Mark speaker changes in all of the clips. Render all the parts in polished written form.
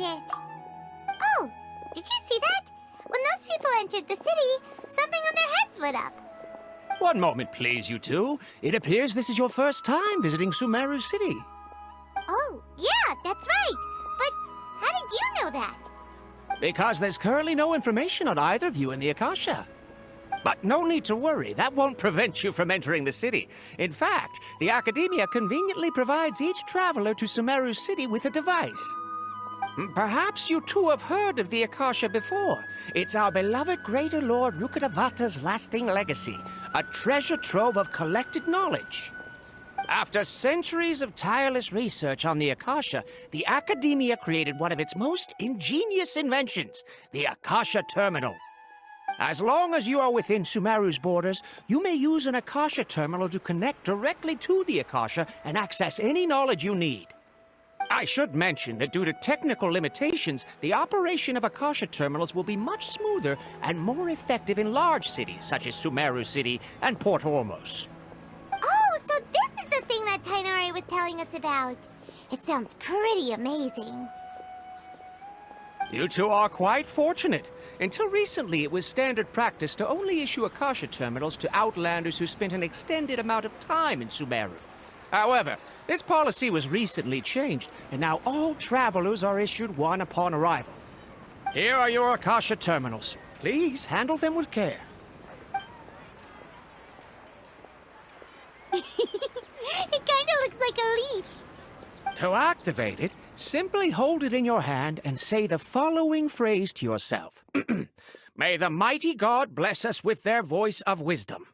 Speaker 1: it. Oh, did you see that? When those people entered the city, something on their heads lit up.
Speaker 2: One moment, please, you two. It appears this is your first time visiting Sumeru City.
Speaker 1: Oh, yeah, that's right. But how did you know that?
Speaker 2: Because there's currently no information on either of you in the Akasha. But no need to worry, that won't prevent you from entering the city. In fact, the Academia conveniently provides each traveler to Sumeru City with a device. Perhaps you two have heard of the Akasha before. It's our beloved Greater Lord Rukkhadevata's lasting legacy, a treasure trove of collected knowledge. After centuries of tireless research on the Akasha, the Academia created one of its most ingenious inventions, the Akasha Terminal. As long as you are within Sumeru's borders, you may use an Akasha terminal to connect directly to the Akasha and access any knowledge you need. I should mention that due to technical limitations, the operation of Akasha terminals will be much smoother and more effective in large cities such as Sumeru City and Port Ormos.
Speaker 1: Oh, so this is the thing that Tainari was telling us about. It sounds pretty amazing.
Speaker 2: You two are quite fortunate. Until recently, it was standard practice to only issue Akasha terminals to outlanders who spent an extended amount of time in Sumeru. However, this policy was recently changed, and now all travelers are issued one upon arrival. Here are your Akasha terminals. Please handle them with care.
Speaker 1: It kinda looks like a leaf.
Speaker 2: To activate it, simply hold it in your hand and say the following phrase to yourself. May the mighty God bless us with their voice of wisdom.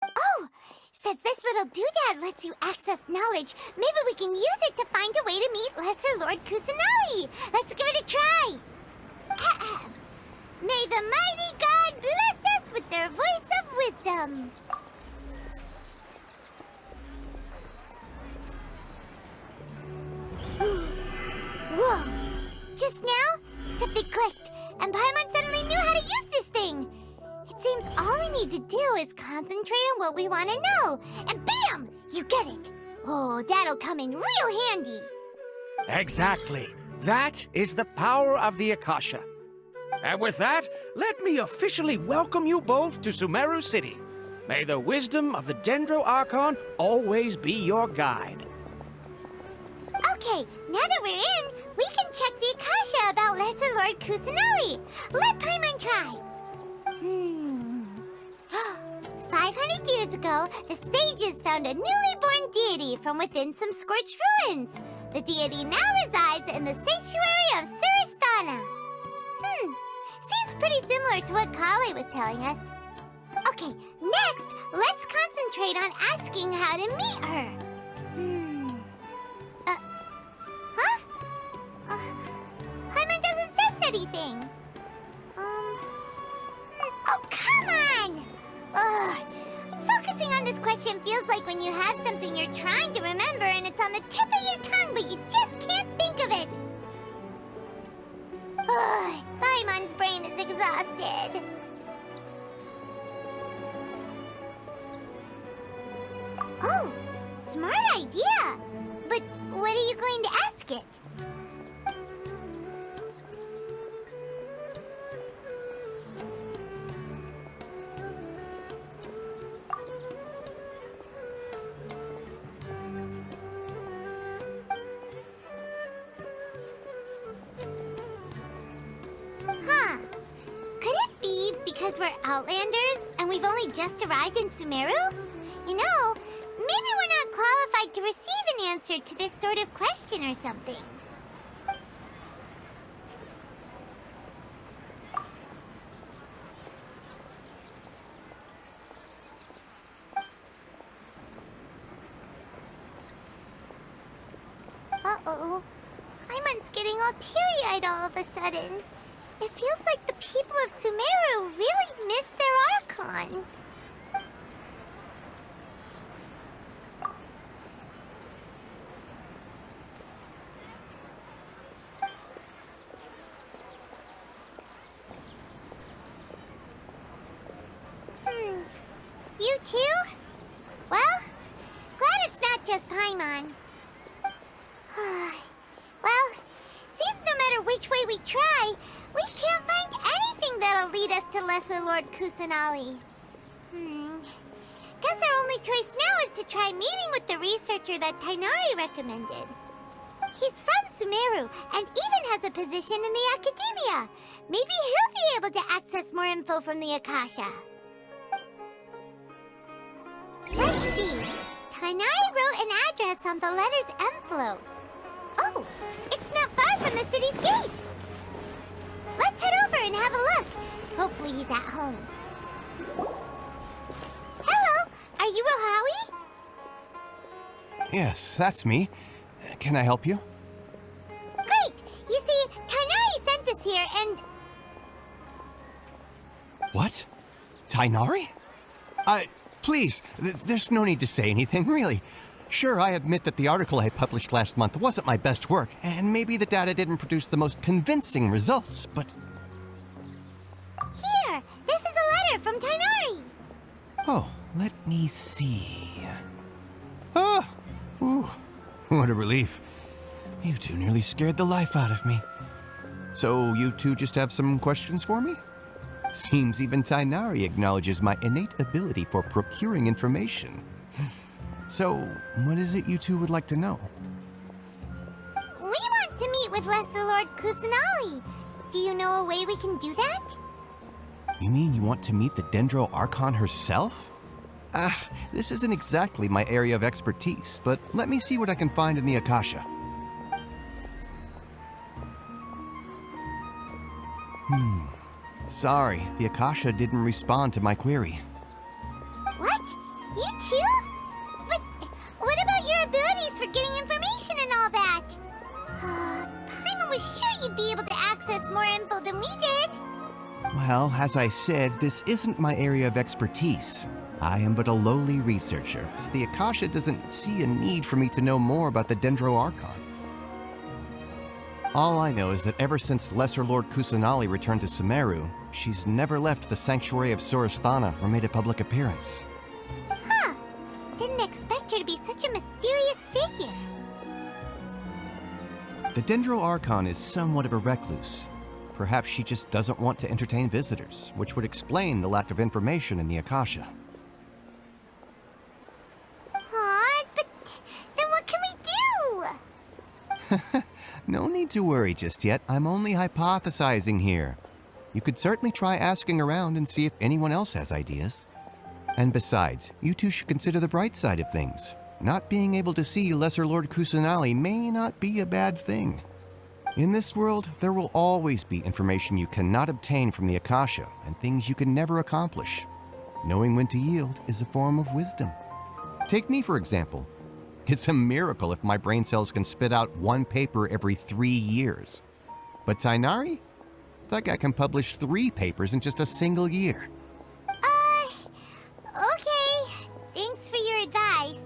Speaker 1: Oh, says this little doodad lets you access knowledge. Maybe we can use it to find a way to meet Lesser Lord Kusanali. Let's give it a try. Ahem. May the mighty God bless us with their voice of wisdom. Whoa! Just now, something clicked, and Paimon suddenly knew how to use this thing. It seems all we need to do is concentrate on what we want to know, and bam! You get it. Oh, that'll come in real handy.
Speaker 2: Exactly. That is the power of the Akasha. And with that, let me officially welcome you both to Sumeru City. May the wisdom of the Dendro Archon always be your guide.
Speaker 1: Okay, now that we're in, we can check the Akasha about Lesser Lord Kusanali. Let Paimon try. 500 years ago, the sages found a newly born deity from within some scorched ruins. The deity now resides in the sanctuary of Suristana. Seems pretty similar to what Kali was telling us. Okay, next, let's concentrate on asking how to meet her. Paimon doesn't sense anything. Oh, come on! Ugh. Focusing on this question feels like when you have something you're trying to remember and it's on the tip of your tongue, but you just can't think of it. Ugh, Paimon's brain is exhausted. Oh, smart idea. But what are you going to ask it? Could it be because we're Outlanders and we've only just arrived in Sumeru? You know, maybe we're not qualified to receive an answer to this sort of question or something. Uh-oh. Paimon's getting all teary-eyed all of a sudden. It feels like the people of Sumeru really miss their Archon. You too? Well, glad it's not just Paimon. Well, seems no matter which we try, we can't find anything that'll lead us to Lesser Lord Kusanali. Guess our only choice now is to try meeting with the researcher that Tainari recommended. He's from Sumeru and even has a position in the Academia. Maybe he'll be able to access more info from the Akasha. Let's see. Tainari wrote an address on the letter's envelope. Oh, it's not far from the city's gate. Let's head over and have a look. Hopefully he's at home. Hello, are you Rohawi?
Speaker 3: Yes, that's me. Can I help you?
Speaker 1: Great! You see, Tainari sent us here and...
Speaker 3: What? Tainari? Please, there's no need to say anything, really. Sure, I admit that the article I published last month wasn't my best work, and maybe the data didn't produce the most convincing results, but...
Speaker 1: Here! This is a letter from Tainari!
Speaker 3: Oh, let me see... Oh! Ooh, what a relief. You two nearly scared the life out of me. So, you two just have some questions for me? Seems even Tainari acknowledges my innate ability for procuring information. So, what is it you two would like to know?
Speaker 1: We want to meet with Lesser Lord Kusanali. Do you know a way we can do that?
Speaker 3: You mean you want to meet the Dendro Archon herself? This isn't exactly my area of expertise, but let me see what I can find in the Akasha. Sorry, the Akasha didn't respond to my query.
Speaker 1: What? You too? But what about your abilities for getting information and all that? Paimon was sure you'd be able to access more info than we did.
Speaker 3: Well, as I said, this isn't my area of expertise. I am but a lowly researcher, so the Akasha doesn't see a need for me to know more about the Dendro Archon. All I know is that ever since Lesser Lord Kusanali returned to Sumeru, she's never left the Sanctuary of Surasthana or made a public appearance.
Speaker 1: Huh. Didn't expect her to be such a mysterious figure.
Speaker 3: The Dendro Archon is somewhat of a recluse. Perhaps she just doesn't want to entertain visitors, which would explain the lack of information in the Akasha.
Speaker 1: But then what can we do?
Speaker 3: No need to worry just yet. I'm only hypothesizing here. You could certainly try asking around and see if anyone else has ideas. And besides, you two should consider the bright side of things. Not being able to see Lesser Lord Kusanali may not be a bad thing. In this world, there will always be information you cannot obtain from the Akasha and things you can never accomplish. Knowing when to yield is a form of wisdom. Take me, for example. It's a miracle if my brain cells can spit out one paper every 3 years. But Tainari? That guy can publish 3 papers in just a single year.
Speaker 1: Okay. Thanks for your advice.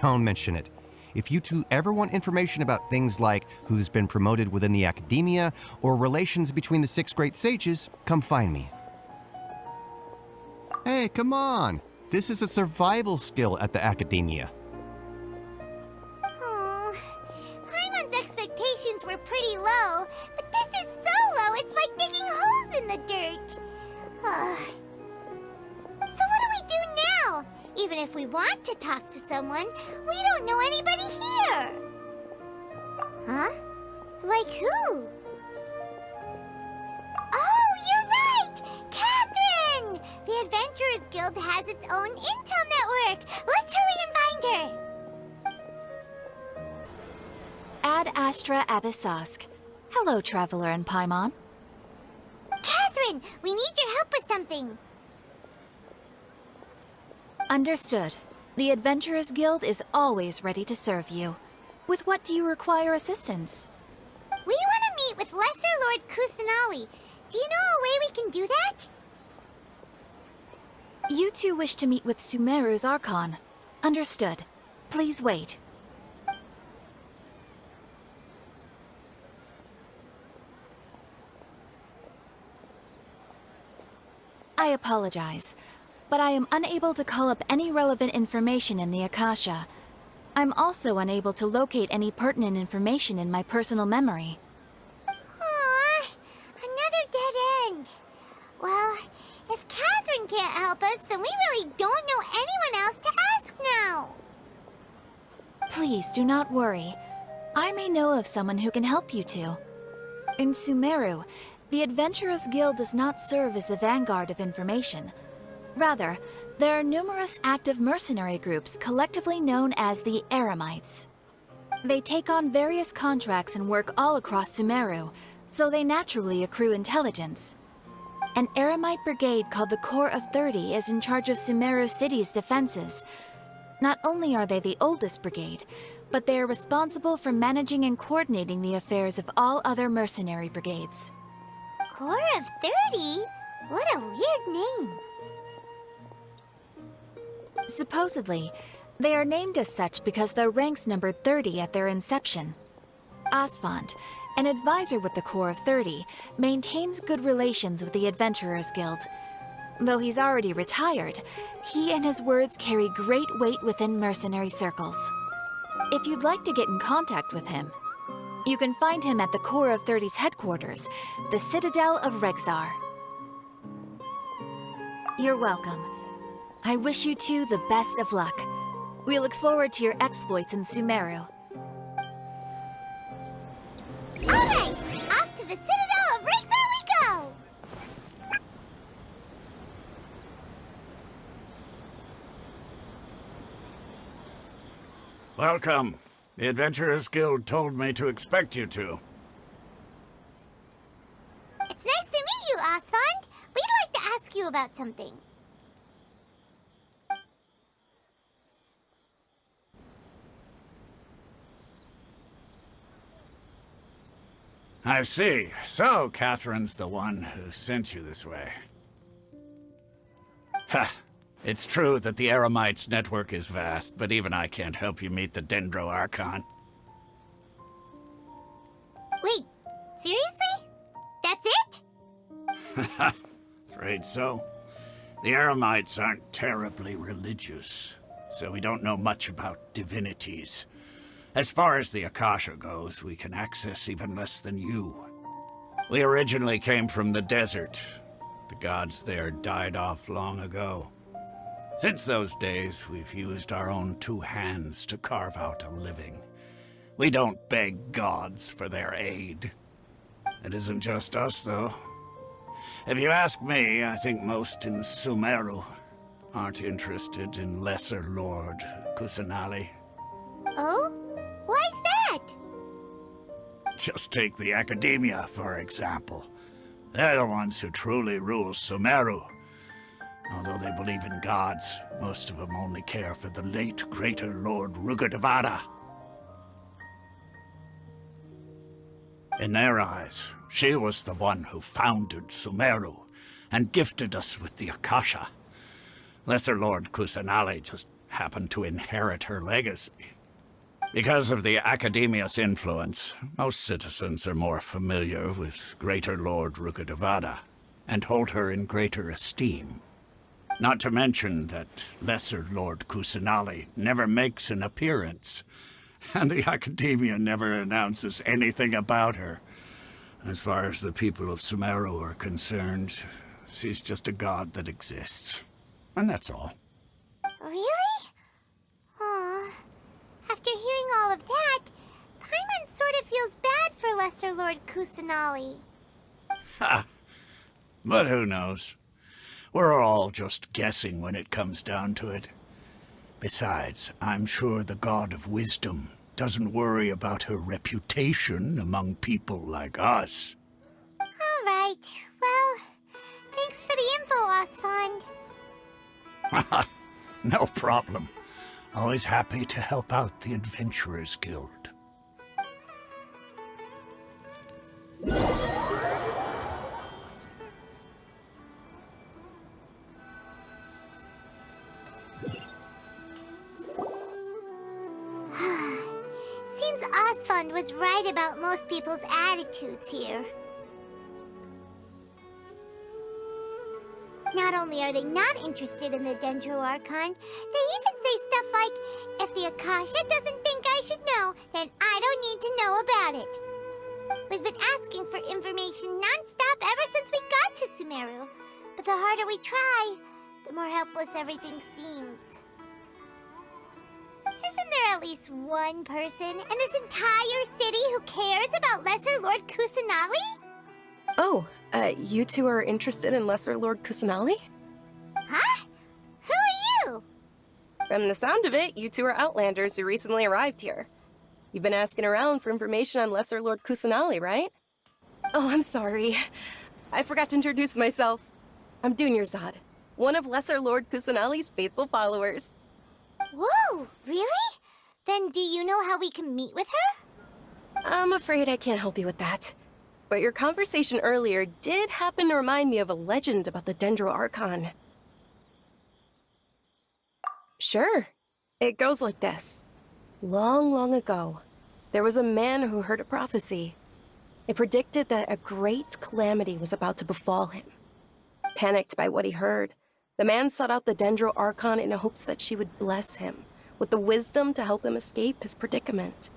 Speaker 3: Don't mention it. If you two ever want information about things like who's been promoted within the Academia or relations between the 6 great sages, come find me. Hey, come on! This is a survival skill at the Academia.
Speaker 1: Paimon's expectations were pretty low, but this is so low, it's like digging holes in the dirt. So what do we do now? Even if we want to talk to someone, we don't know anybody here. Huh? Like who? Oh, you're right! Catherine! The Adventurers Guild has its own intel network. Let's hurry and find her.
Speaker 4: Ad Astra Abyssosk. Hello, Traveler and Paimon.
Speaker 1: Catherine, we need your help with something.
Speaker 4: Understood. The Adventurers Guild is always ready to serve you. With what do you require assistance?
Speaker 1: We want to meet with Lesser Lord Kusanali. Do you know a way we can do that?
Speaker 4: You two wish to meet with Sumeru's Archon. Understood. Please wait. I apologize, but I am unable to call up any relevant information in the Akasha. I'm also unable to locate any pertinent information in my personal memory.
Speaker 1: Aw, another dead end. Well, if Catherine can't help us, then we really don't know anyone else to ask now.
Speaker 4: Please do not worry. I may know of someone who can help you two. In Sumeru, the Adventurers Guild does not serve as the vanguard of information. Rather, there are numerous active mercenary groups collectively known as the Eremites. They take on various contracts and work all across Sumeru, so they naturally accrue intelligence. An Eremite brigade called the Corps of 30 is in charge of Sumeru City's defenses. Not only are they the oldest brigade, but they are responsible for managing and coordinating the affairs of all other mercenary brigades.
Speaker 1: Corps of 30? What a weird name.
Speaker 4: Supposedly, they are named as such because their ranks numbered 30 at their inception. Asphalt, an advisor with the Corps of 30, maintains good relations with the Adventurers Guild. Though he's already retired, he and his words carry great weight within mercenary circles. If you'd like to get in contact with him, you can find him at the Corps of 30's headquarters, the Citadel of Rexar. You're welcome. I wish you two the best of luck. We look forward to your exploits in Sumeru.
Speaker 1: Alright, off to the Citadel of Rexar we go!
Speaker 5: Welcome. The Adventurers Guild told me to expect you two.
Speaker 1: It's nice to meet you, Asfand. We'd like to ask you about something.
Speaker 5: I see. So, Catherine's the one who sent you this way. Ha! It's true that the Eremites' network is vast, but even I can't help you meet the Dendro Archon.
Speaker 1: Wait, seriously? That's it?
Speaker 5: Afraid so. The Eremites aren't terribly religious, so we don't know much about divinities. As far as the Akasha goes, we can access even less than you. We originally came from the desert. The gods there died off long ago. Since those days, we've used our own two hands to carve out a living. We don't beg gods for their aid. It isn't just us, though. If you ask me, I think most in Sumeru aren't interested in Lesser Lord Kusanali.
Speaker 1: Oh? Why's that?
Speaker 5: Just take the Academia, for example. They're the ones who truly rule Sumeru. Although they believe in gods, most of them only care for the late Greater Lord Rugudevada. In their eyes, she was the one who founded Sumeru and gifted us with the Akasha. Lesser Lord Kusanali just happened to inherit her legacy. Because of the Academia's influence, most citizens are more familiar with Greater Lord Rugudevada and hold her in greater esteem. Not to mention that Lesser Lord Kusanali never makes an appearance, and the Academia never announces anything about her. As far as the people of Sumeru are concerned, she's just a god that exists. And that's all.
Speaker 1: Really? Aw. After hearing all of that, Paimon sort of feels bad for Lesser Lord Kusanali.
Speaker 5: Ha! But who knows? We're all just guessing when it comes down to it. Besides, I'm sure the God of Wisdom doesn't worry about her reputation among people like us.
Speaker 1: All right. Well, thanks for the info, Asfand.
Speaker 5: No problem. Always happy to help out the Adventurers Guild.
Speaker 1: Seems Asfand was right about most people's attitudes here. Not only are they not interested in the Dendro Archon, they even say stuff like, if the Akasha doesn't think I should know, then I don't need to know about it. We've been asking for information non-stop ever since we got to Sumeru. But the harder we try, the more helpless everything seems. Isn't there at least one person in this entire city who cares about Lesser Lord Kusanali?
Speaker 6: Oh, you two are interested in Lesser Lord Kusanali?
Speaker 1: Huh? Who are you?
Speaker 6: From the sound of it, you two are Outlanders who recently arrived here. You've been asking around for information on Lesser Lord Kusanali, right? Oh, I'm sorry. I forgot to introduce myself. I'm Dunyarzad, one of Lesser Lord Kusanali's faithful followers.
Speaker 1: Whoa, really? Then do you know how we can meet with her?
Speaker 6: I'm afraid I can't help you with that. But your conversation earlier did happen to remind me of a legend about the Dendro Archon. Sure. It goes like this. Long, long ago, there was a man who heard a prophecy. It predicted that a great calamity was about to befall him. Panicked by what he heard, the man sought out the Dendro Archon in hopes that she would bless him with the wisdom to help him escape his predicament.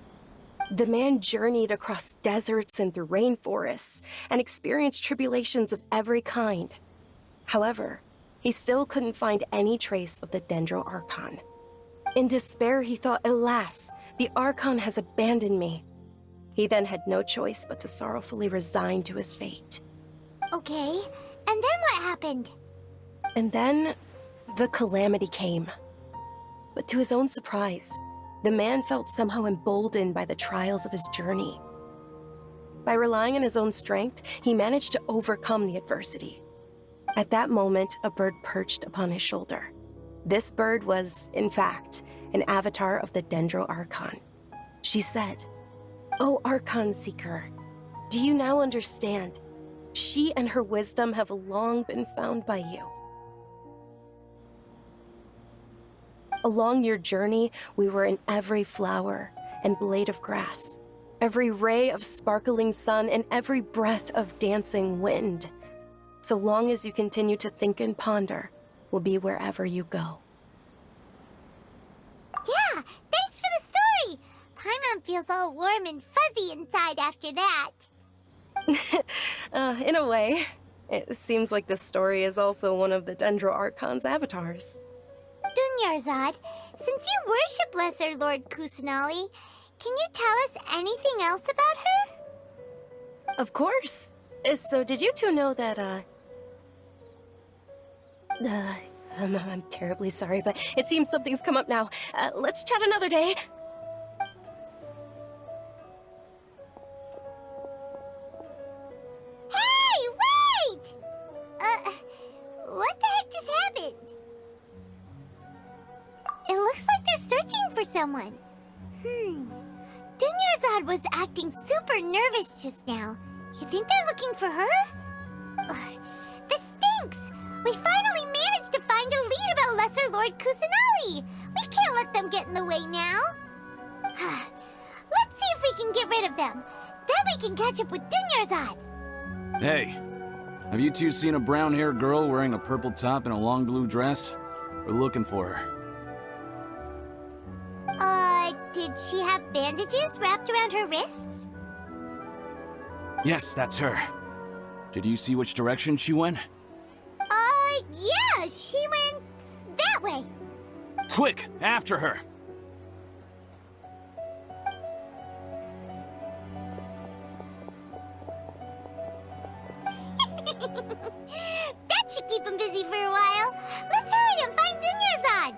Speaker 6: The man journeyed across deserts and through rainforests and experienced tribulations of every kind. However, he still couldn't find any trace of the Dendro Archon. In despair, he thought, alas, the Archon has abandoned me. He then had no choice but to sorrowfully resign to his fate.
Speaker 1: Okay, and then what happened?
Speaker 6: And then, the calamity came. But to his own surprise, the man felt somehow emboldened by the trials of his journey. By relying on his own strength, he managed to overcome the adversity. At that moment, a bird perched upon his shoulder. This bird was, in fact, an avatar of the Dendro Archon. She said, "O Archon Seeker, do you now understand? She and her wisdom have long been found by you. Along your journey, we were in every flower and blade of grass, every ray of sparkling sun, and every breath of dancing wind. So long as you continue to think and ponder, we'll be wherever you go."
Speaker 1: Yeah, thanks for the story! Paimon feels all warm and fuzzy inside after that.
Speaker 6: In a way. It seems like this story is also one of the Dendro Archon's avatars.
Speaker 1: Dunyarzad, since you worship Lesser Lord Kusanali, can you tell us anything else about her?
Speaker 6: Of course. So did you two know that, I'm terribly sorry, but it seems something's come up now. Let's chat another day.
Speaker 1: Hey, wait! What the heck just happened? It looks like they're searching for someone. Dunyarzad was acting super nervous just now. You think they're looking for her? Ugh, this stinks! We finally managed to find a lead about Lesser Lord Kusanali! We can't let them get in the way now. Let's see if we can get rid of them. Then we can catch up with Dunyarzad.
Speaker 7: Hey, have you two seen a brown-haired girl wearing a purple top and a long blue dress? We're looking for her.
Speaker 1: Did she have bandages wrapped around her wrists?
Speaker 7: Yes, that's her. Did you see which direction she went?
Speaker 1: Yeah, she went that way.
Speaker 7: Quick, after her!
Speaker 1: That should keep him busy for a while. Let's hurry and find Dunyarzad.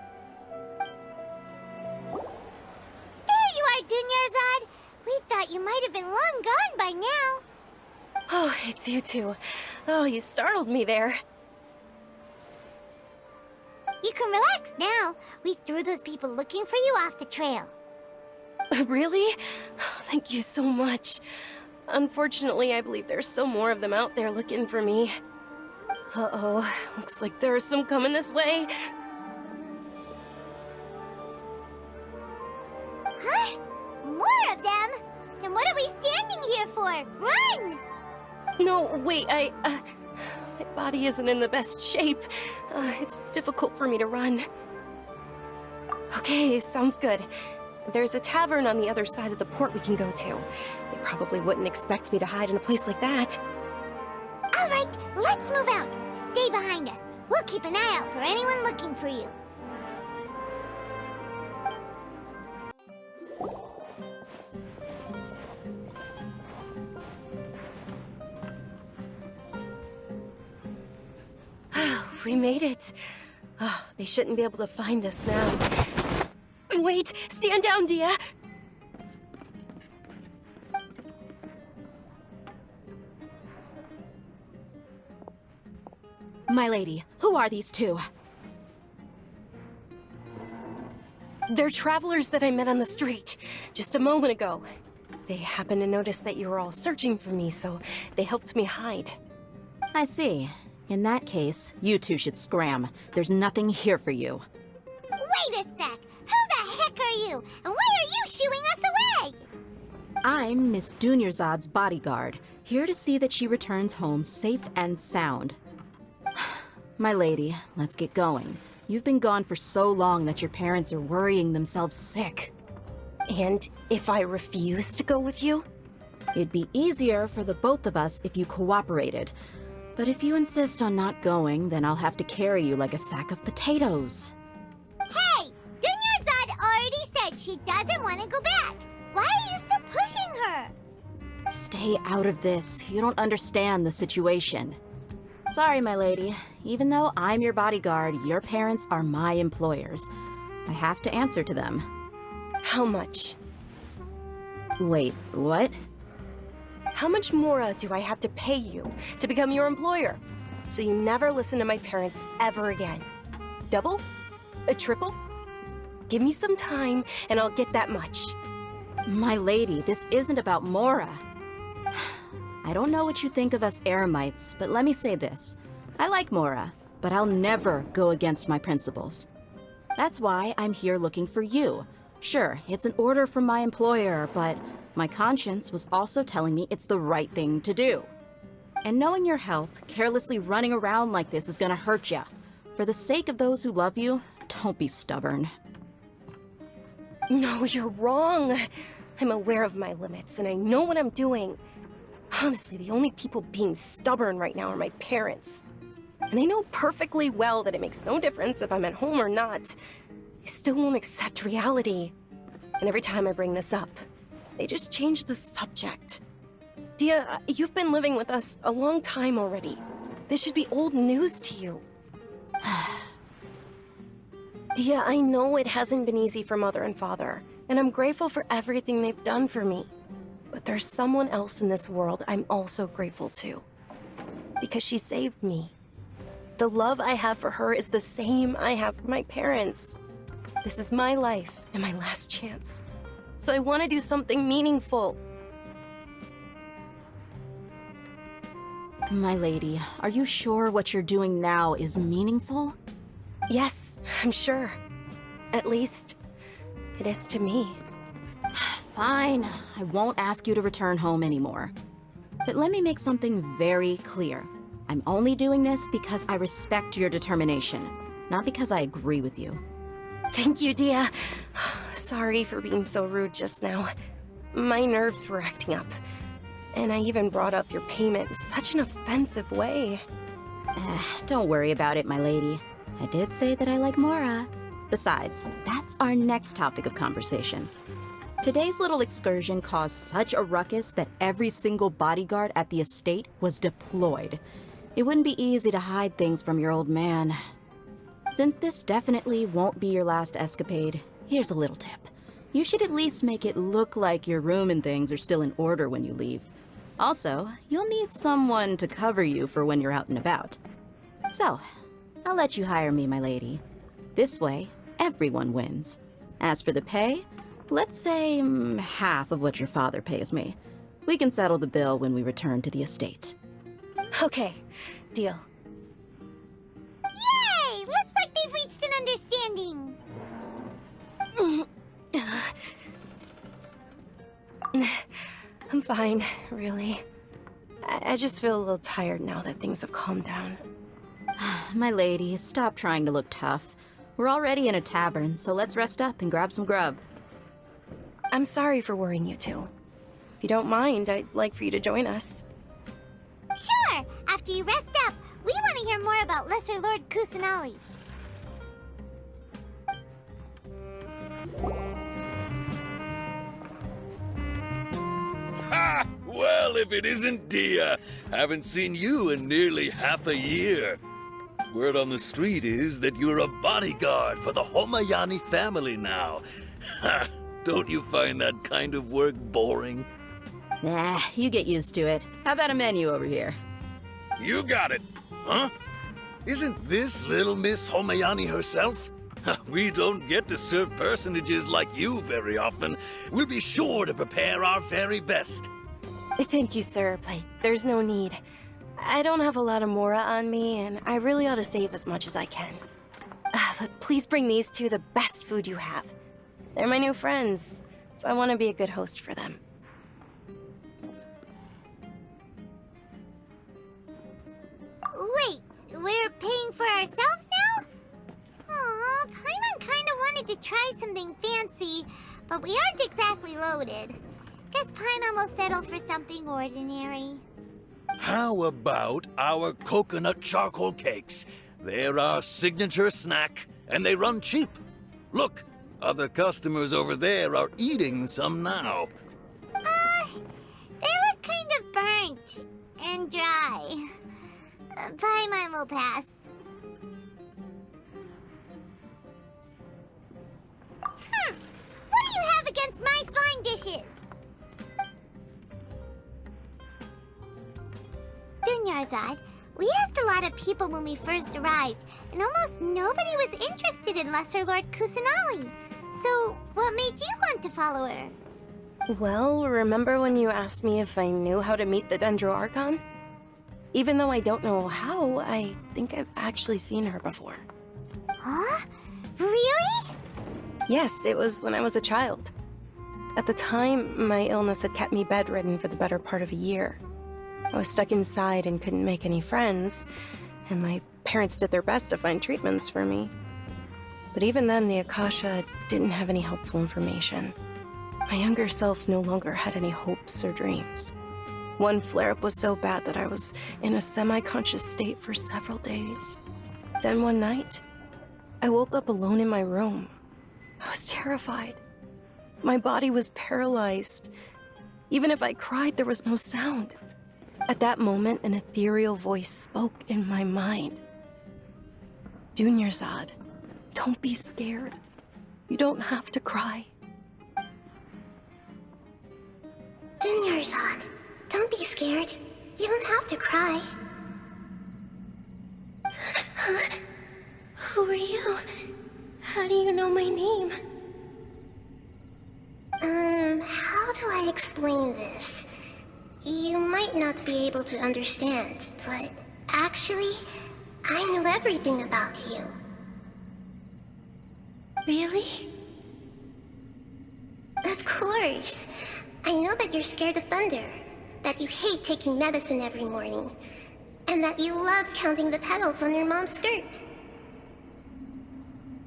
Speaker 1: There you are, Dunyarzad. We thought you might have been long gone by now.
Speaker 6: Oh, it's you two. Oh, you startled me there.
Speaker 1: You can relax now. We threw those people looking for you off the trail.
Speaker 6: Really? Thank you so much. Unfortunately, I believe there's still more of them out there looking for me. Uh-oh, looks like there's some coming this way.
Speaker 1: Huh? More of them? Then what are we standing here for? Run!
Speaker 6: No, wait, my body isn't in the best shape. It's difficult for me to run. Okay, sounds good. There's a tavern on the other side of the port we can go to. They probably wouldn't expect me to hide in a place like that.
Speaker 1: All right, let's move out. Stay behind us. We'll keep an eye out for anyone looking for you.
Speaker 6: We made it. Oh, they shouldn't be able to find us now. Wait! Stand down, Dia!
Speaker 4: My lady, who are these two?
Speaker 6: They're travelers that I met on the street just a moment ago. They happened to notice that you were all searching for me, so they helped me hide.
Speaker 4: I see. In that case, you two should scram. There's nothing here for you.
Speaker 1: Wait a sec! Who the heck are you? And why are you shooing us away?
Speaker 4: I'm Miss Dunyarzad's bodyguard, here to see that she returns home safe and sound. My lady, let's get going. You've been gone for so long that your parents are worrying themselves sick.
Speaker 6: And if I refuse to go with you?
Speaker 4: It'd be easier for the both of us if you cooperated. But if you insist on not going, then I'll have to carry you like a sack of potatoes.
Speaker 1: Hey! Dunyarzad already said she doesn't want to go back. Why are you still pushing her?
Speaker 4: Stay out of this. You don't understand the situation. Sorry, my lady. Even though I'm your bodyguard, your parents are my employers. I have to answer to them.
Speaker 6: How much?
Speaker 4: Wait, what?
Speaker 6: How much more do I have to pay you to become your employer? So you never listen to my parents ever again. Double? A triple? Give me some time and I'll get that much.
Speaker 4: My lady, this isn't about Mora. I don't know what you think of us Eremites, but let me say this. I like Mora, but I'll never go against my principles. That's why I'm here looking for you. Sure, it's an order from my employer, but my conscience was also telling me it's the right thing to do. And knowing your health, carelessly running around like this is gonna hurt ya. For the sake of those who love you, don't be stubborn.
Speaker 6: No, you're wrong. I'm aware of my limits and I know what I'm doing. Honestly, the only people being stubborn right now are my parents. And they know perfectly well that it makes no difference if I'm at home or not. They still won't accept reality. And every time I bring this up, they just change the subject. Dia, you've been living with us a long time already. This should be old news to you. Dia, I know it hasn't been easy for Mother and Father, and I'm grateful for everything they've done for me. But there's someone else in this world I'm also grateful to. Because she saved me. The love I have for her is the same I have for my parents. This is my life and my last chance. So I want to do something meaningful.
Speaker 4: My lady, are you sure what you're doing now is meaningful?
Speaker 6: Yes, I'm sure. At least, it is to me.
Speaker 4: Fine, I won't ask you to return home anymore. But let me make something very clear. I'm only doing this because I respect your determination, not because I agree with you.
Speaker 6: Thank you, Dia. Sorry for being so rude just now. My nerves were acting up. And I even brought up your payment in such an offensive way.
Speaker 4: Don't worry about it, my lady. I did say that I like Mora. Besides, that's our next topic of conversation. Today's little excursion caused such a ruckus that every single bodyguard at the estate was deployed. It wouldn't be easy to hide things from your old man. Since this definitely won't be your last escapade, here's a little tip. You should at least make it look like your room and things are still in order when you leave. Also, you'll need someone to cover you for when you're out and about. So, I'll let you hire me, my lady. This way, everyone wins. As for the pay, let's say half of what your father pays me. We can settle the bill when we return to the estate.
Speaker 6: Okay, deal.
Speaker 1: Yay! Looks like they've reached an understanding.
Speaker 6: I'm fine, really. I just feel a little tired now that things have calmed down.
Speaker 4: My lady, stop trying to look tough.
Speaker 8: We're already in a tavern, so let's rest up and grab some grub.
Speaker 6: I'm sorry for worrying you two. If you don't mind, I'd like for you to join us.
Speaker 1: Sure! After you rest up, we want to hear more about Lesser Lord Kusanali.
Speaker 9: Ha! Well, if it isn't Dia. Haven't seen you in nearly half a year. Word on the street is that you're a bodyguard for the Homayani family now. Ha! Don't you find that kind of work boring?
Speaker 8: Nah, you get used to it. How about a menu over here?
Speaker 9: You got it. Huh? Isn't this little Miss Homayani herself? We don't get to serve personages like you very often. We'll be sure to prepare our very best.
Speaker 6: Thank you, sir, but there's no need. I don't have a lot of Mora on me, and I really ought to save as much as I can. But please bring these two the best food you have. They're my new friends, so I want to be a good host for them.
Speaker 1: Wait, we're paying for ourselves now? Aw, Paimon kinda wanted to try something fancy, but we aren't exactly loaded. Guess Paimon will settle for something ordinary.
Speaker 9: How about our coconut charcoal cakes? They're our signature snack, and they run cheap. Look, other customers over there are eating some now.
Speaker 1: They look kind of burnt and dry. Paimon will pass. What do you have against my slime dishes? Dunyarzad, we asked a lot of people when we first arrived, and almost nobody was interested in Lesser Lord Kusanali. So, what made you want to follow her?
Speaker 6: Well, remember when you asked me if I knew how to meet the Dendro Archon? Even though I don't know how, I think I've actually seen her before.
Speaker 1: Huh? Really?
Speaker 6: Yes, it was when I was a child. At the time, my illness had kept me bedridden for the better part of a year. I was stuck inside and couldn't make any friends, and my parents did their best to find treatments for me. But even then, the Akasha didn't have any helpful information. My younger self no longer had any hopes or dreams. One flare-up was so bad that I was in a semi-conscious state for several days. Then one night, I woke up alone in my room. I was terrified. My body was paralyzed. Even if I cried, there was no sound. At that moment, an ethereal voice spoke in my mind. Dunyarzad, don't be scared. You don't have to cry.
Speaker 1: Dunyarzad, don't be scared. You don't have to cry. Who are you? How do you know my name? How do I explain this? You might not be able to understand, but actually, I know everything about you. Really? Of course. I know that you're scared of thunder, that you hate taking medicine every morning, and that you love counting the petals on your mom's skirt.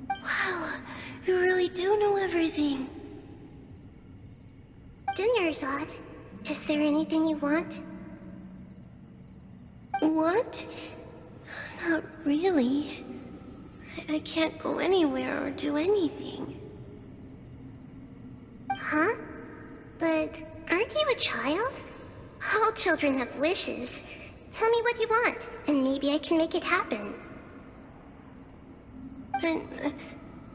Speaker 1: Wow, you really do know everything. Dunyarzad, is there anything you want? Want? Not really. I can't go anywhere or do anything. Huh? But aren't you a child? All children have wishes. Tell me what you want, and maybe I can make it happen. But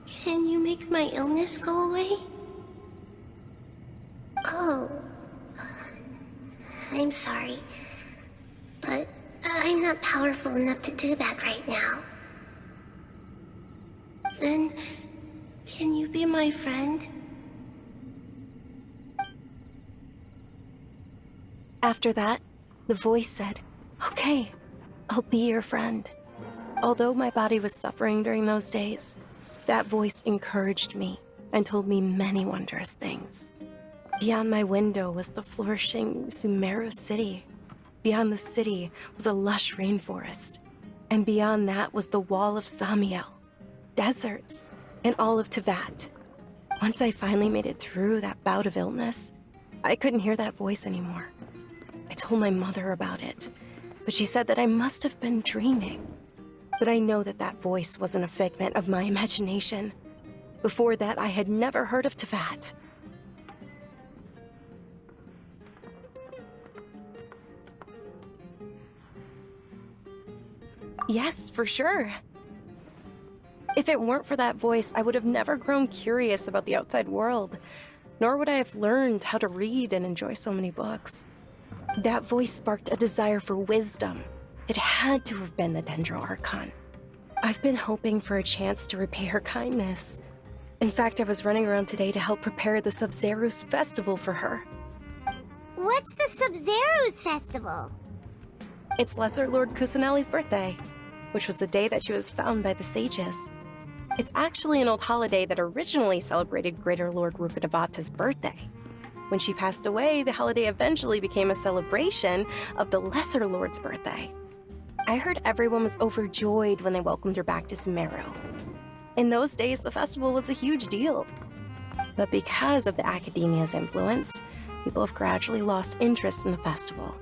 Speaker 1: can you make my illness go away? Oh. I'm sorry. But I'm not powerful enough to do that right now. Then, can you be my friend?
Speaker 6: After that, the voice said, "Okay, I'll be your friend." Although my body was suffering during those days, that voice encouraged me and told me many wondrous things. Beyond my window was the flourishing Sumeru city. Beyond the city was a lush rainforest. And beyond that was the wall of Samiel. deserts, and all of Teyvat. Once I finally made it through that bout of illness, I couldn't hear that voice anymore. I told my mother about it, but she said that I must have been dreaming. But I know that that voice wasn't a figment of my imagination. Before that, I had never heard of Teyvat. Yes, for sure. If it weren't for that voice, I would have never grown curious about the outside world, nor would I have learned how to read and enjoy so many books. That voice sparked a desire for wisdom. It had to have been the Dendro Archon. I've been hoping for a chance to repay her kindness. In fact, I was running around today to help prepare the Sub-Zerus festival for her.
Speaker 1: What's the Sub-Zerus festival?
Speaker 6: It's Lesser Lord Kusanali's birthday, which was the day that she was found by the sages. It's actually an old holiday that originally celebrated Greater Lord Rukkhadevata's birthday. When she passed away, the holiday eventually became a celebration of the Lesser Lord's birthday. I heard everyone was overjoyed when they welcomed her back to Sumeru. In those days, the festival was a huge deal. But because of the Academia's influence, people have gradually lost interest in the festival.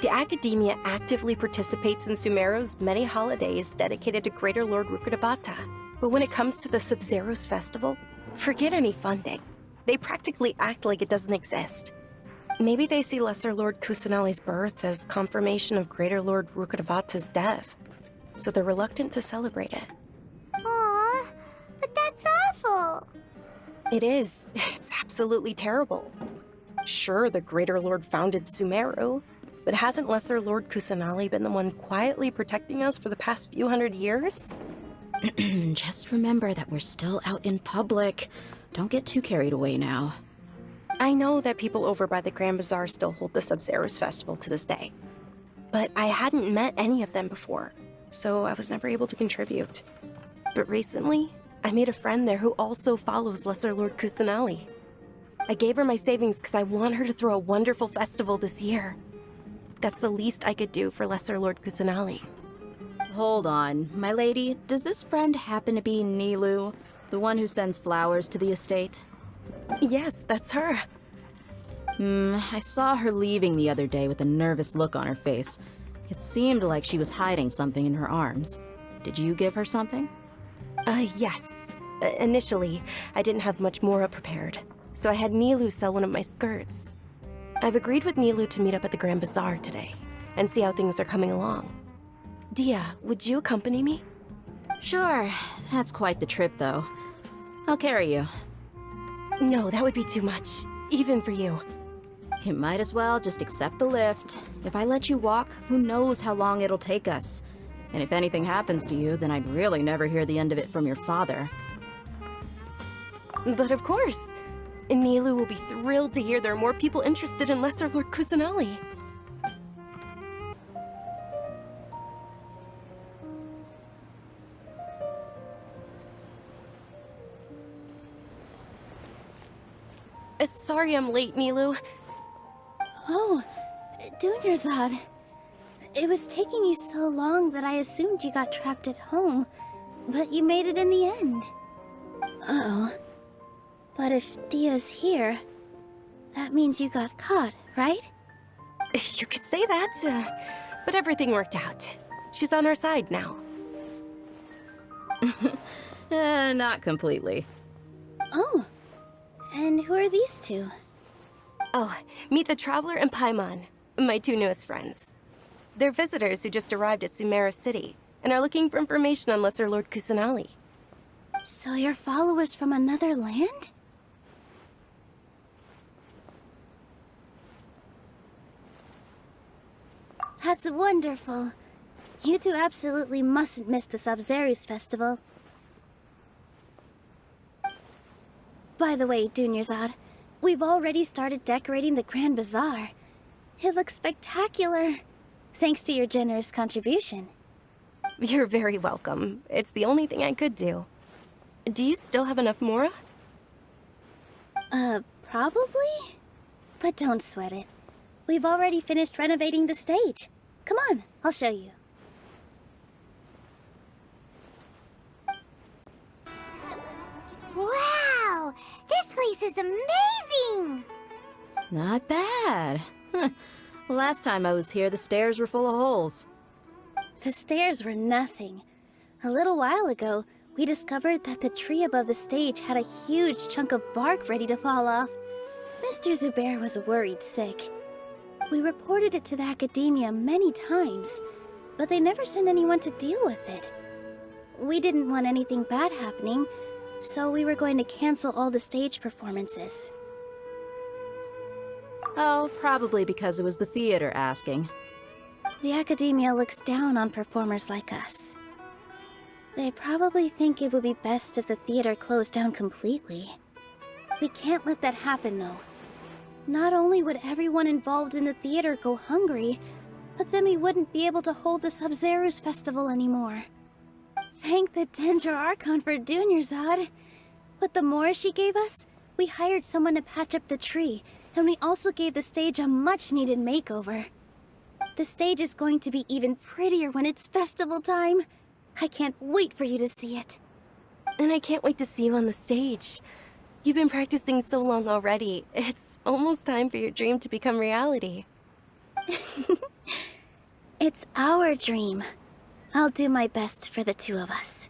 Speaker 6: The Academia actively participates in Sumeru's many holidays dedicated to Greater Lord Rukkhadevata. But when it comes to the Sub-Zerus festival, forget any funding. They practically act like it doesn't exist. Maybe they see Lesser Lord Kusanali's birth as confirmation of Greater Lord Rukkhadevata's death, so they're reluctant to celebrate it.
Speaker 1: Aw, but that's awful.
Speaker 6: It is. It's absolutely terrible. Sure, the Greater Lord founded Sumeru, but hasn't Lesser Lord Kusanali been the one quietly protecting us for the past few hundred years?
Speaker 8: Just remember that we're still out in public. Don't get too carried away now.
Speaker 6: I know that people over by the Grand Bazaar still hold the Sub-Zerus festival to this day, but I hadn't met any of them before, so I was never able to contribute. But recently, I made a friend there who also follows Lesser Lord Kusanali. I gave her my savings because I want her to throw a wonderful festival this year. That's the least I could do for Lesser Lord Kusanali.
Speaker 8: Hold on, my lady. Does this friend happen to be Nilou, the one who sends flowers to the estate?
Speaker 6: Yes, that's her.
Speaker 8: I saw her leaving the other day with a nervous look on her face. It seemed like she was hiding something in her arms. Did you give her something?
Speaker 6: Yes. Initially, I didn't have much Mora prepared, so I had Nilou sell one of my skirts. I've agreed with Nilou to meet up at the Grand Bazaar today, and see how things are coming along. Dia, would you accompany me?
Speaker 8: Sure. That's quite the trip, though. I'll carry you.
Speaker 6: No, that would be too much, even for you.
Speaker 8: You might as well just accept the lift. If I let you walk, who knows how long it'll take us. And if anything happens to you, then I'd really never hear the end of it from your father.
Speaker 6: But of course. Nilou will be thrilled to hear there are more people interested in Lesser Lord Kusanali. Sorry I'm late, Nilou.
Speaker 10: Oh, Dunyarzad. It was taking you so long that I assumed you got trapped at home, but you made it in the end. Uh-oh. But if Dia's here, that means you got caught, right?
Speaker 6: You could say that, but everything worked out. She's on our side now.
Speaker 8: Not completely.
Speaker 10: Oh, and who are these two?
Speaker 6: Oh, meet the Traveler and Paimon, my two newest friends. They're visitors who just arrived at Sumeru City and are looking for information on Lesser Lord Kusanali.
Speaker 10: So you're followers from another land? That's wonderful. You two absolutely mustn't miss the Sub-Zerus festival. By the way, Dunyarzad, we've already started decorating the Grand Bazaar. It looks spectacular, thanks to your generous contribution.
Speaker 6: You're very welcome. It's the only thing I could do. Do you still have enough Mora?
Speaker 10: Probably? But don't sweat it. We've already finished renovating the stage. Come on, I'll show you.
Speaker 8: Not bad. Last time I was here, the stairs were full of holes.
Speaker 10: The stairs were nothing. A little while ago, we discovered that the tree above the stage had a huge chunk of bark ready to fall off. Mr. Zubair was worried sick. We reported it to the academia many times, but they never sent anyone to deal with it. We didn't want anything bad happening, so we were going to cancel all the stage performances.
Speaker 8: Oh, probably because it was the theater asking.
Speaker 10: The academia looks down on performers like us. They probably think it would be best if the theater closed down completely. We can't let that happen, though. Not only would everyone involved in the theater go hungry, but then we wouldn't be able to hold the Sub-Zero's festival anymore. Thank the Dendro Archon for Dunyarzad. With the more she gave us, we hired someone to patch up the tree, and we also gave the stage a much-needed makeover. The stage is going to be even prettier when it's festival time. I can't wait for you to see it.
Speaker 6: And I can't wait to see you on the stage. You've been practicing so long already. It's almost time for your dream to become reality.
Speaker 10: It's our dream. I'll do my best for the two of us.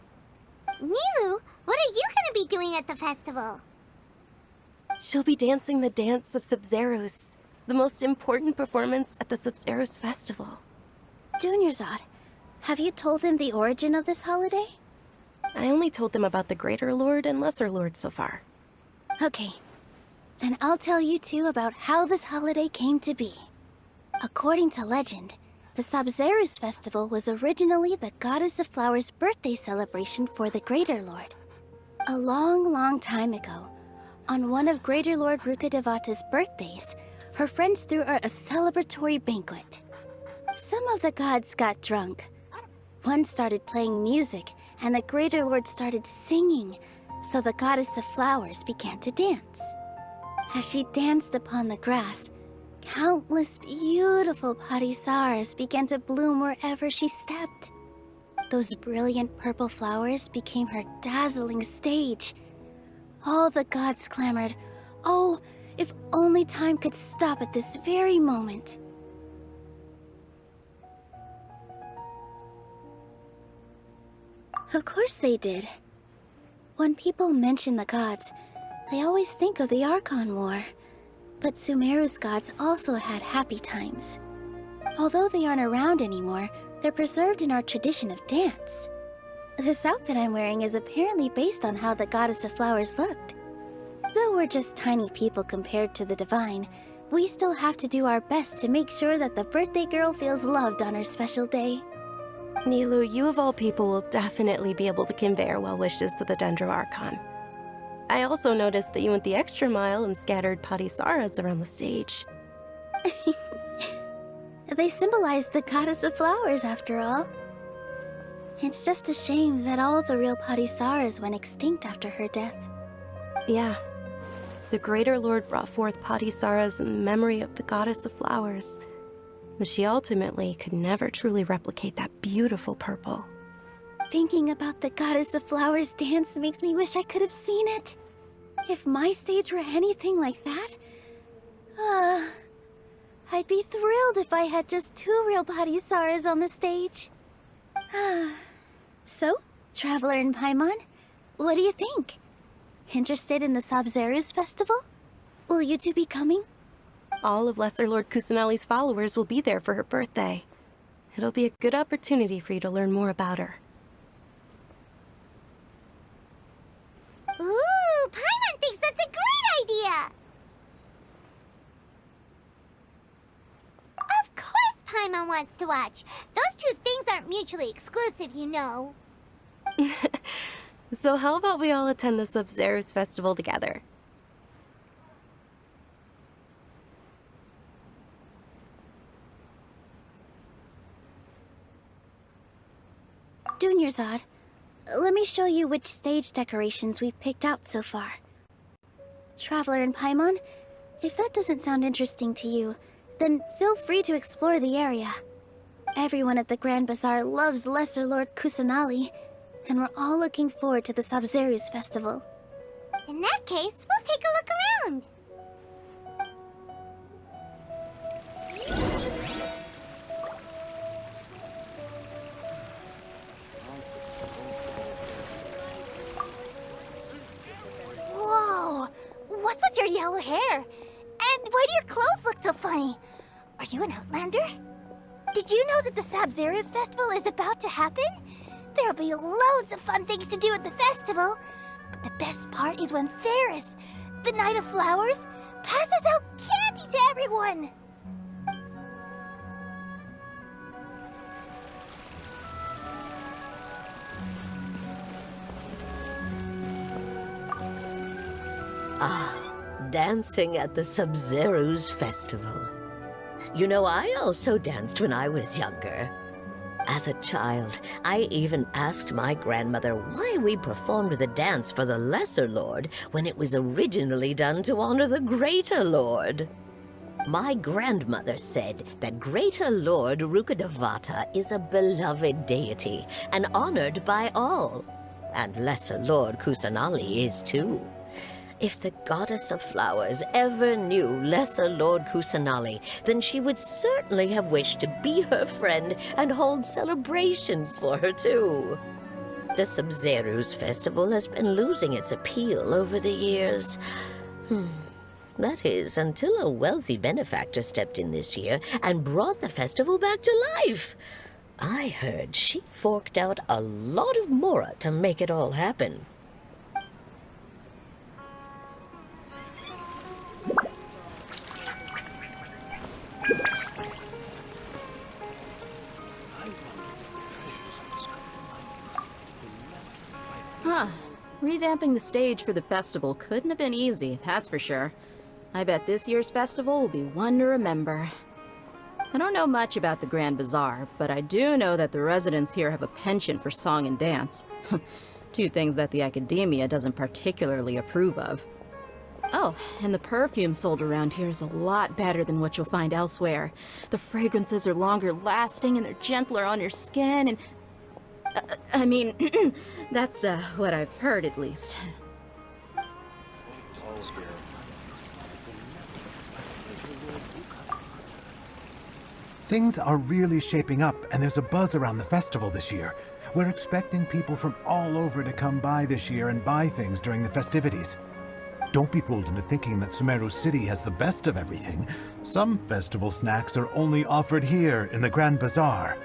Speaker 1: Nilu, what are you gonna be doing at the festival?
Speaker 6: She'll be dancing the dance of Sub-Zeros, the most important performance at the Sub-Zeros festival.
Speaker 10: Dunyarzad, have you told them the origin of this holiday?
Speaker 6: I only told them about the Greater Lord and Lesser Lord so far.
Speaker 10: Okay, then I'll tell you two about how this holiday came to be. According to legend, the Sub-Zeros festival was originally the Goddess of Flowers' birthday celebration for the Greater Lord. A long, long time ago, on one of Greater Lord Rukkhadevata's birthdays, her friends threw her a celebratory banquet. Some of the gods got drunk. One started playing music, and the Greater Lord started singing, so the Goddess of Flowers began to dance. As she danced upon the grass, countless beautiful parisaras began to bloom wherever she stepped. Those brilliant purple flowers became her dazzling stage. All the gods clamored, "Oh, if only time could stop at this very moment." Of course they did. When people mention the gods, they always think of the Archon War. But Sumeru's gods also had happy times. Although they aren't around anymore, they're preserved in our tradition of dance. This outfit I'm wearing is apparently based on how the Goddess of Flowers looked. Though we're just tiny people compared to the Divine, we still have to do our best to make sure that the birthday girl feels loved on her special day.
Speaker 6: Nilu, you of all people will definitely be able to convey our well wishes to the Dendro Archon. I also noticed that you went the extra mile and scattered parisaras around the stage.
Speaker 10: They symbolize the Goddess of Flowers, after all. It's just a shame that all the real parisaras went extinct after her death.
Speaker 6: Yeah. The Greater Lord brought forth parisaras in memory of the Goddess of Flowers, but she ultimately could never truly replicate that beautiful purple.
Speaker 10: Thinking about the Goddess of Flowers dance makes me wish I could have seen it. If my stage were anything like that, I'd be thrilled if I had just two real parisaras on the stage. So, Traveler and Paimon, what do you think? Interested in the Sub-Zeros festival? Will you two be coming?
Speaker 6: All of Lesser Lord Kusanali's followers will be there for her birthday. It'll be a good opportunity for you to learn more about her.
Speaker 1: Ooh, Paimon thinks that's a great idea! Of course Paimon wants to watch. Those two things aren't mutually exclusive, you know.
Speaker 6: So how about we all attend the Sub-Zeros festival together?
Speaker 10: Dunyarzad, let me show you which stage decorations we've picked out so far. Traveler and Paimon, if that doesn't sound interesting to you, then feel free to explore the area. Everyone at the Grand Bazaar loves Lesser Lord Kusanali, and we're all looking forward to the Sub-Zeros festival.
Speaker 1: In that case, we'll take a look around. yellow hair. And why do your clothes look so funny? Are you an outlander? Did you know that the Sabzeruz festival is about to happen? There'll be loads of fun things to do at the festival. But the best part is when Ferris, the Knight of Flowers, passes out candy to everyone.
Speaker 11: Dancing at the Sabzeruz festival. You know, I also danced when I was younger. As a child, I even asked my grandmother why we performed the dance for the Lesser Lord when it was originally done to honor the Greater Lord. My grandmother said that Greater Lord Rukkhadevata is a beloved deity and honored by all. And Lesser Lord Kusanali is too. If the Goddess of Flowers ever knew Lesser Lord Kusanali, then she would certainly have wished to be her friend and hold celebrations for her too. The Sabzeruz festival has been losing its appeal over the years. That is, until a wealthy benefactor stepped in this year and brought the festival back to life. I heard she forked out a lot of mora to make it all happen.
Speaker 8: Huh. Revamping the stage for the festival couldn't have been easy, that's for sure. I bet this year's festival will be one to remember. I don't know much about the Grand Bazaar, but I do know that the residents here have a penchant for song and dance. Two things that the academia doesn't particularly approve of. Oh, and the perfume sold around here is a lot better than what you'll find elsewhere. The fragrances are longer lasting and they're gentler on your skin and... I mean, that's what I've heard at least.
Speaker 12: Things are really shaping up, and there's a buzz around the festival this year. We're expecting people from all over to come by this year and buy things during the festivities. Don't be fooled into thinking that Sumeru City has the best of everything. Some festival snacks are only offered here in the Grand Bazaar.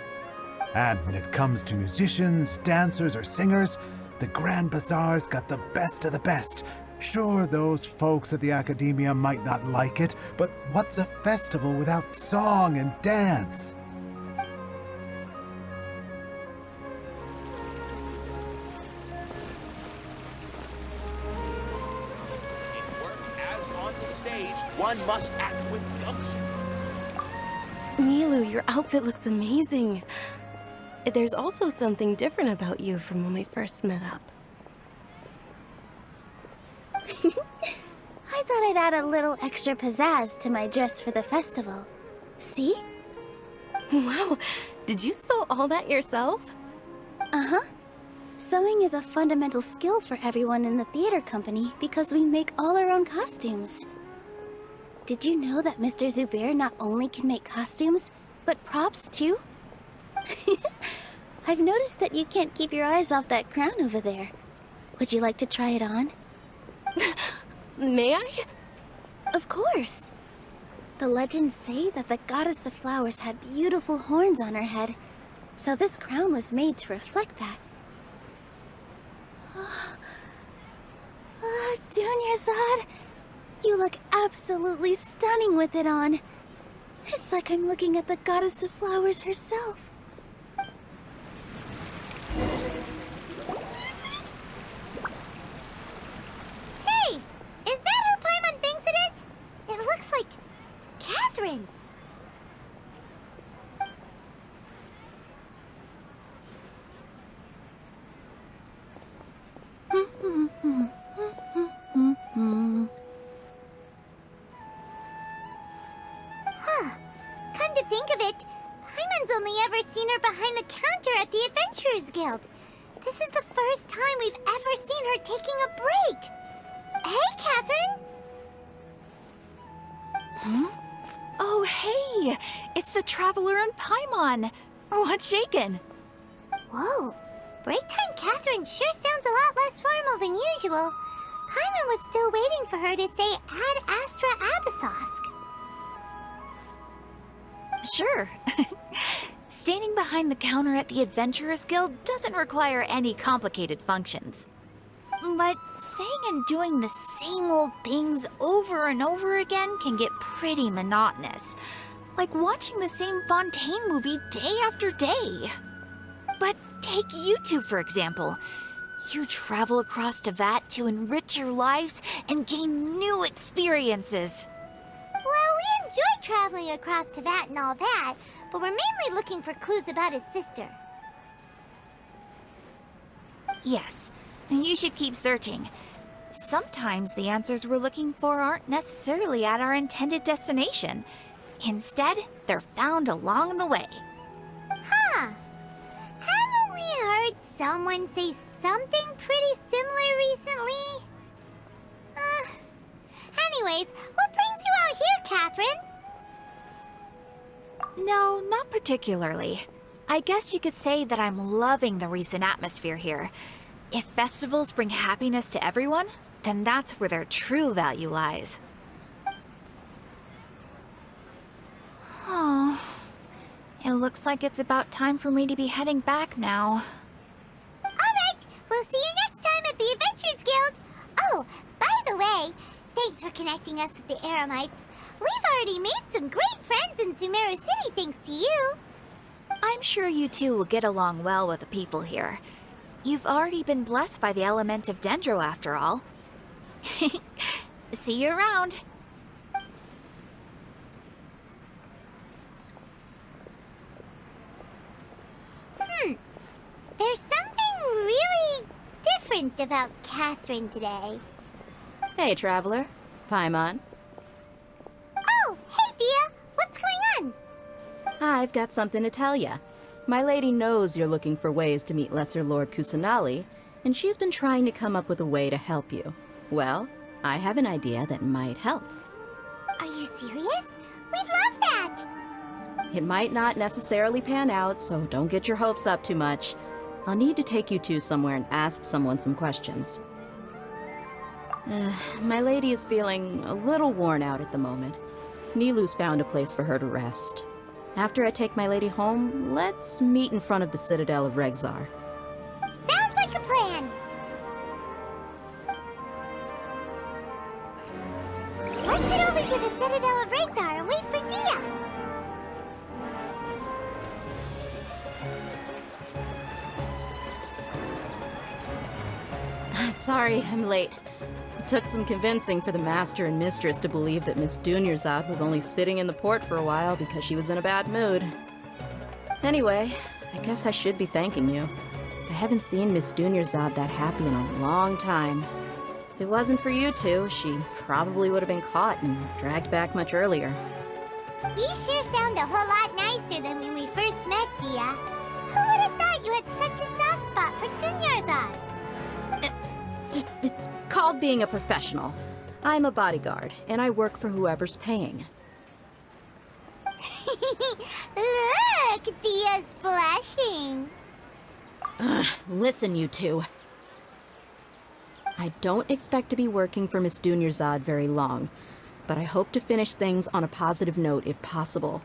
Speaker 12: And when it comes to musicians, dancers, or singers, the Grand Bazaar's got the best of the best. Sure, those folks at the academia might not like it, but what's a festival without song and dance?
Speaker 13: As on the stage, one must act with gumption.
Speaker 6: Milu, your outfit looks amazing. There's also something different about you from when we first met up.
Speaker 10: I thought I'd add a little extra pizzazz to my dress for the festival. See?
Speaker 6: Wow, did you sew all that yourself?
Speaker 10: Uh-huh. Sewing is a fundamental skill for everyone in the theater company because we make all our own costumes. Did you know that Mr. Zubair not only can make costumes, but props too? I've noticed that you can't keep your eyes off that crown over there. Would you like to try it on?
Speaker 6: May I?
Speaker 10: Of course. The legends say that the Goddess of Flowers had beautiful horns on her head, so this crown was made to reflect that. Dunyarzad, you look absolutely stunning with it on. It's like I'm looking at the Goddess of Flowers herself.
Speaker 1: Hey! Is that who Paimon thinks it is? It looks like... Catherine! Huh. Come to think of it, Paimon's only ever seen her behind the counter at the Adventurers Guild. This is the first time we've ever seen her taking a break. Hey, Catherine!
Speaker 4: Huh? Oh, hey! It's the Traveler and Paimon! What's shaken?
Speaker 1: Whoa. Break time Catherine sure sounds a lot less formal than usual. Paimon was still waiting for her to say Ad Astra Abyssosque.
Speaker 4: Sure. Standing behind the counter at the Adventurers Guild doesn't require any complicated functions. But saying and doing the same old things over and over again can get pretty monotonous. Like watching the same Fontaine movie day after day. But take you two, for example. You travel across Teyvat to enrich your lives and gain new experiences.
Speaker 1: Well, we enjoy traveling across Teyvat and all that, but we're mainly looking for clues about his sister.
Speaker 4: Yes, you should keep searching. Sometimes the answers we're looking for aren't necessarily at our intended destination. Instead, they're found along the way.
Speaker 1: Huh. Haven't we heard someone say something pretty similar recently? Anyways, what brings you out here, Catherine?
Speaker 4: No, not particularly. I guess you could say that I'm loving the recent atmosphere here. If festivals bring happiness to everyone, then that's where their true value lies. Oh, it looks like it's about time for me to be heading back now.
Speaker 1: Alright, we'll see you next time at the Adventurers Guild. Oh, by the way, thanks for connecting us with the Eremites. We've already made some great friends in Sumeru City thanks to you.
Speaker 4: I'm sure you two will get along well with the people here. You've already been blessed by the element of Dendro after all. See you around.
Speaker 1: There's something really different about Catherine today.
Speaker 8: Hey, Traveler. Paimon.
Speaker 1: Oh, hey, Dia. What's going on?
Speaker 8: I've got something to tell ya. My lady knows you're looking for ways to meet Lesser Lord Kusanali, and she's been trying to come up with a way to help you. Well, I have an idea that might help.
Speaker 1: Are you serious? We'd love that!
Speaker 8: It might not necessarily pan out, so don't get your hopes up too much. I'll need to take you two somewhere and ask someone some questions. My lady is feeling a little worn out at the moment. Nilu's found a place for her to rest. After I take my lady home, let's meet in front of the Citadel of Regzar.
Speaker 1: Sounds like a plan! Let's head over to the Citadel of Regzar and wait for Dia!
Speaker 8: Sorry, I'm late. It took some convincing for the Master and Mistress to believe that Miss Dunyarzad was only sitting in the port for a while because she was in a bad mood. Anyway, I guess I should be thanking you. I haven't seen Miss Dunyarzad that happy in a long time. If it wasn't for you two, she probably would have been caught and dragged back much earlier.
Speaker 1: You sure sound a whole lot nicer than when we first met, Dia. Who would have thought you had such a soft spot for Dunyarzad?
Speaker 8: It's called being a professional. I'm a bodyguard, and I work for whoever's paying.
Speaker 1: Look, Dia's blushing.
Speaker 8: Listen, you two. I don't expect to be working for Miss Dunyarzad very long, but I hope to finish things on a positive note if possible.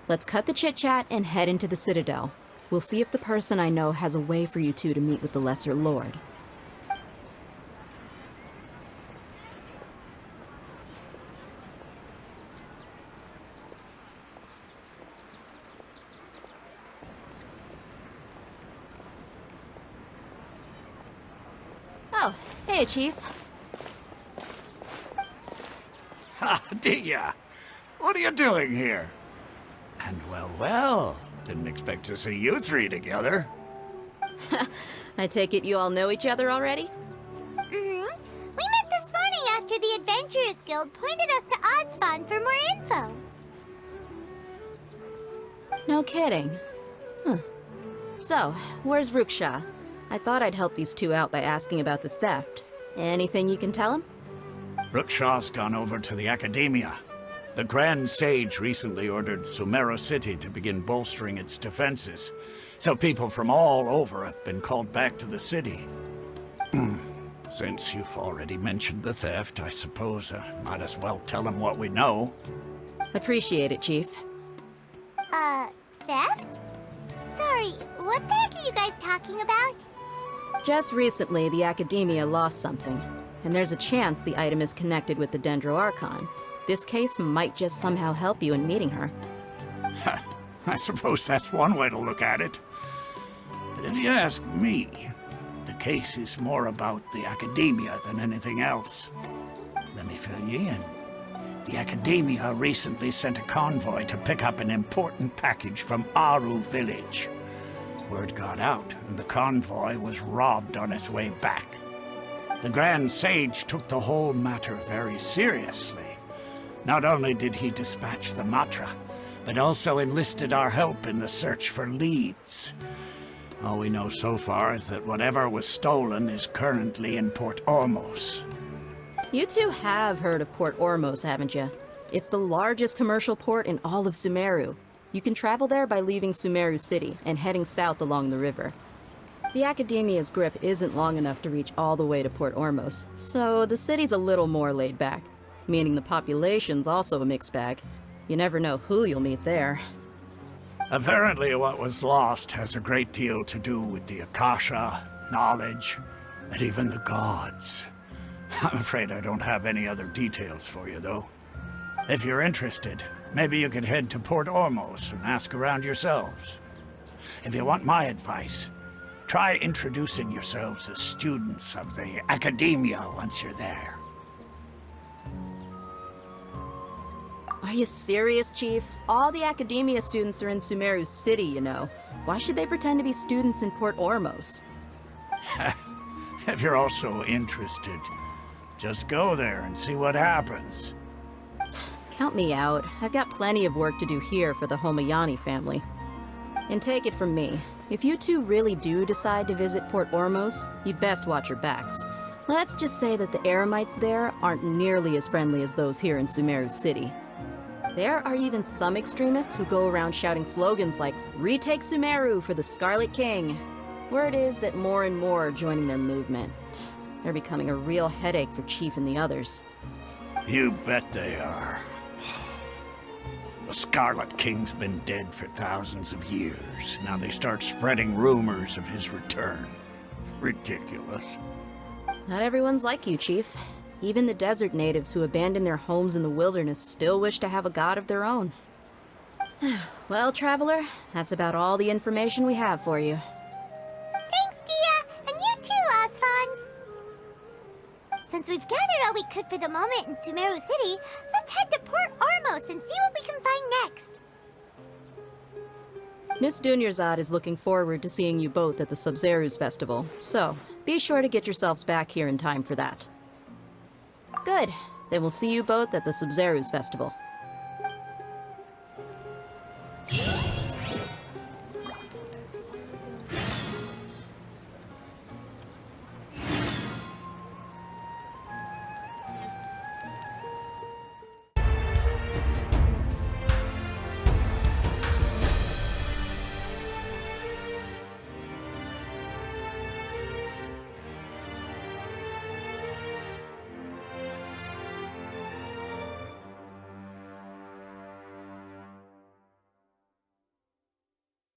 Speaker 8: Let's cut the chit-chat and head into the Citadel. We'll see if the person I know has a way for you two to meet with the Lesser Lord. Oh, hey, Chief.
Speaker 5: Ha, Dia! What are you doing here? And well, didn't expect to see you three together.
Speaker 8: I take it you all know each other already?
Speaker 1: Mm-hmm. We met this morning after the Adventurers Guild pointed us to Ozfon for more info.
Speaker 8: No kidding. Huh. So, where's Ruksha? I thought I'd help these two out by asking about the theft. Anything you can tell him?
Speaker 5: Ruksha's gone over to the Academia. The Grand Sage recently ordered Sumeru City to begin bolstering its defenses, so people from all over have been called back to the city. Since you've already mentioned the theft, I suppose I might as well tell him what we know.
Speaker 8: Appreciate it, Chief.
Speaker 1: Theft? Sorry, what the heck are you guys talking about?
Speaker 8: Just recently, the Academia lost something, and there's a chance the item is connected with the Dendroarchon. This case might just somehow help you in meeting her.
Speaker 5: I suppose that's one way to look at it. But if you ask me, the case is more about the Academia than anything else. Let me fill you in. The Academia recently sent a convoy to pick up an important package from Aru village. Word got out, and the convoy was robbed on its way back. The Grand Sage took the whole matter very seriously. Not only did he dispatch the Matra, but also enlisted our help in the search for leads. All we know so far is that whatever was stolen is currently in Port Ormos.
Speaker 8: You two have heard of Port Ormos, haven't you? It's the largest commercial port in all of Sumeru. You can travel there by leaving Sumeru City and heading south along the river. The Academia's grip isn't long enough to reach all the way to Port Ormos, so the city's a little more laid back, meaning the population's also a mixed bag. You never know who you'll meet there.
Speaker 5: Apparently what was lost has a great deal to do with the Akasha, knowledge, and even the gods. I'm afraid I don't have any other details for you, though. If you're interested, maybe you could head to Port Ormos and ask around yourselves. If you want my advice, try introducing yourselves as students of the Academia once you're there.
Speaker 8: Are you serious, Chief? All the Academia students are in Sumeru City, you know. Why should they pretend to be students in Port Ormos?
Speaker 5: If you're also interested, just go there and see what happens.
Speaker 8: Count me out. I've got plenty of work to do here for the Homayani family. And take it from me, if you two really do decide to visit Port Ormos, you'd best watch your backs. Let's just say that the Eremites there aren't nearly as friendly as those here in Sumeru City. There are even some extremists who go around shouting slogans like, "Retake Sumeru for the Scarlet King." Word is that more and more are joining their movement. They're becoming a real headache for Chief and the others.
Speaker 5: You bet they are. The Scarlet King's been dead for thousands of years. Now they start spreading rumors of his return. Ridiculous.
Speaker 8: Not everyone's like you, Chief. Even the desert natives who abandoned their homes in the wilderness still wish to have a god of their own. Well, Traveler, that's about all the information we have for you.
Speaker 1: Thanks, Dia! And you too, Osfond! Since we've gathered all we could for the moment in Sumeru City, let's head to Port Ormos and see what we can find next.
Speaker 8: Miss Dunyarzad is looking forward to seeing you both at the Sub-Zeru's festival, so be sure to get yourselves back here in time for that. Good. Then we'll see you both at the Sub-Zeru's festival.